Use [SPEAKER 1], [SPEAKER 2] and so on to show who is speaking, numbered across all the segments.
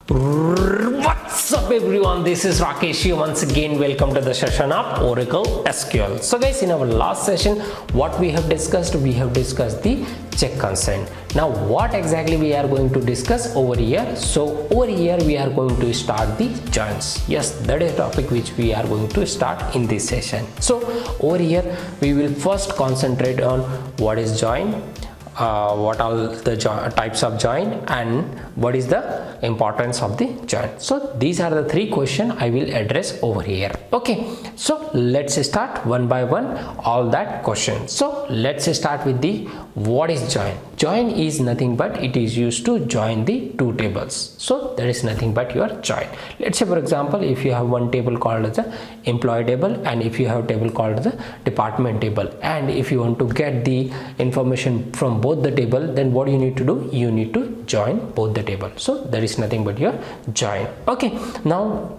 [SPEAKER 1] What's up everyone, this is Rakesh here once again. Welcome to the session of Oracle SQL. So guys, in our last session what we have discussed the check consent. Now what exactly we are going to discuss over here? So over here we are going to start the joins. Yes, that is a topic which we are going to start in this session. So over here we will first concentrate on what is join, what are the types of join, and what is the importance of the join. So these are the three questions I will address over here. Okay, so let's start one by one all that questions. So let's start with the what is join. Join is nothing but it is used to join the two tables. So there is nothing but your join. Let's say for example, if you have one table called as the employee table, and if you have a table called the department table, and if you want to get the information from both the table, then what you need to do? You need to join both the table. So there is nothing but your join. Okay, now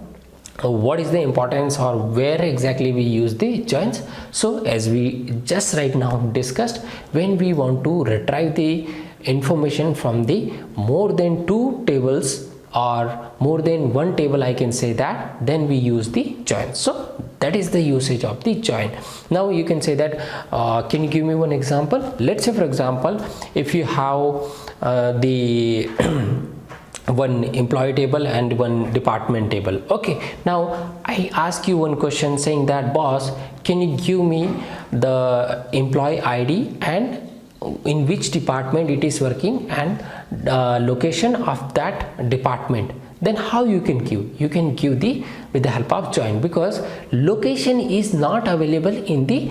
[SPEAKER 1] what is the importance or where exactly we use the joins? So as we just right now discussed, when we want to retrieve the information from the more than two tables or more than one table, I can say that, then we use the join. So that is the usage of the join. Now you can say that can you give me one example? Let's say for example, if you have the one employee table and one department table. Okay, now I ask you one question saying that, boss, can you give me the employee ID and in which department it is working and location of that department? Then how you can give? You can give the with the help of join, because location is not available in the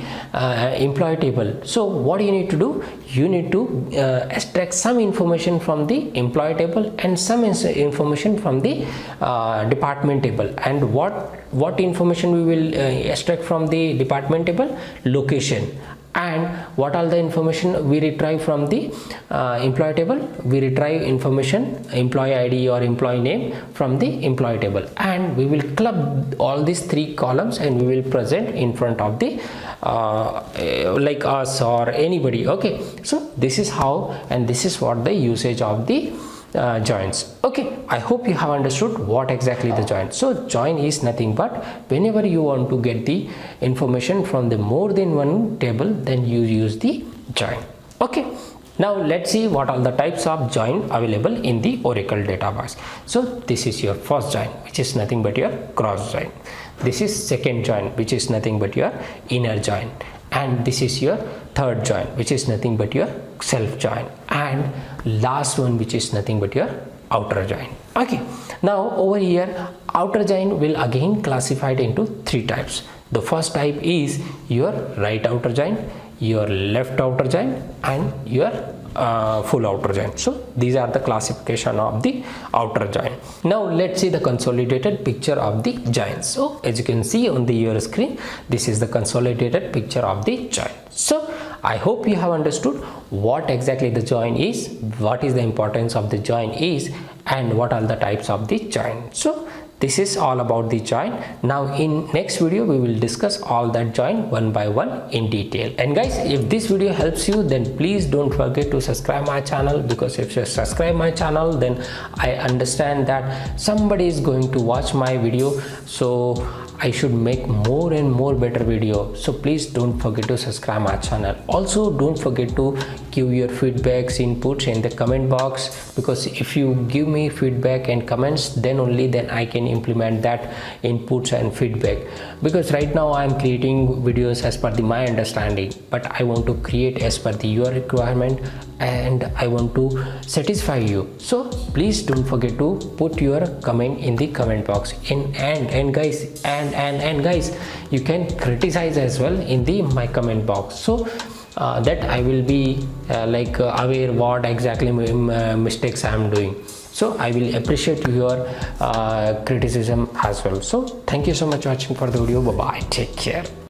[SPEAKER 1] employee table. So what you need to do? You need to extract some information from the employee table and some information from the department table. And what information we will extract from the department table? Location. And what all the information we retrieve from the employee table? We retrieve information, employee ID or employee name, from the employee table, and we will club all these three columns and we will present in front of the like us or anybody. Okay, so this is how, and this is what the usage of the joins. Okay, I hope you have understood what exactly the join. So join is nothing but whenever you want to get the information from the more than one table, then you use the join. Okay, now let's see what are the types of join available in the Oracle database. So this is your first join, which is nothing but your cross join. This is second join, which is nothing but your inner join, and this is your third join, which is nothing but your self join, and last one, which is nothing but your outer join. Okay, now over here outer join will again classified into three types. The first type is your right outer join, your left outer join, and your full outer join. So these are the classification of the outer join. Now let's see the consolidated picture of the joins. So as you can see on your screen, this is the consolidated picture of the join. So I hope you have understood what exactly the join is, what is the importance of the join is, and what are the types of the join. So this is all about the join. Now in next video we will discuss all that join one by one in detail. And guys, if this video helps you, then please don't forget to subscribe my channel, because if you subscribe my channel, then I understand that somebody is going to watch my video, so I should make more and more better video. So please don't forget to subscribe my channel. Also don't forget to give your feedbacks, inputs in the comment box, because if you give me feedback and comments, then only then I can implement that inputs and feedback. Because right now I am creating videos as per my understanding, but I want to create as per your requirement, and I want to satisfy you. So please don't forget to put your comment in the comment box. And guys, you can criticize as well in the my comment box, so that I will be aware what exactly mistakes I am doing. So I will appreciate your criticism as well. So thank you so much for watching for the video. Bye bye, take care.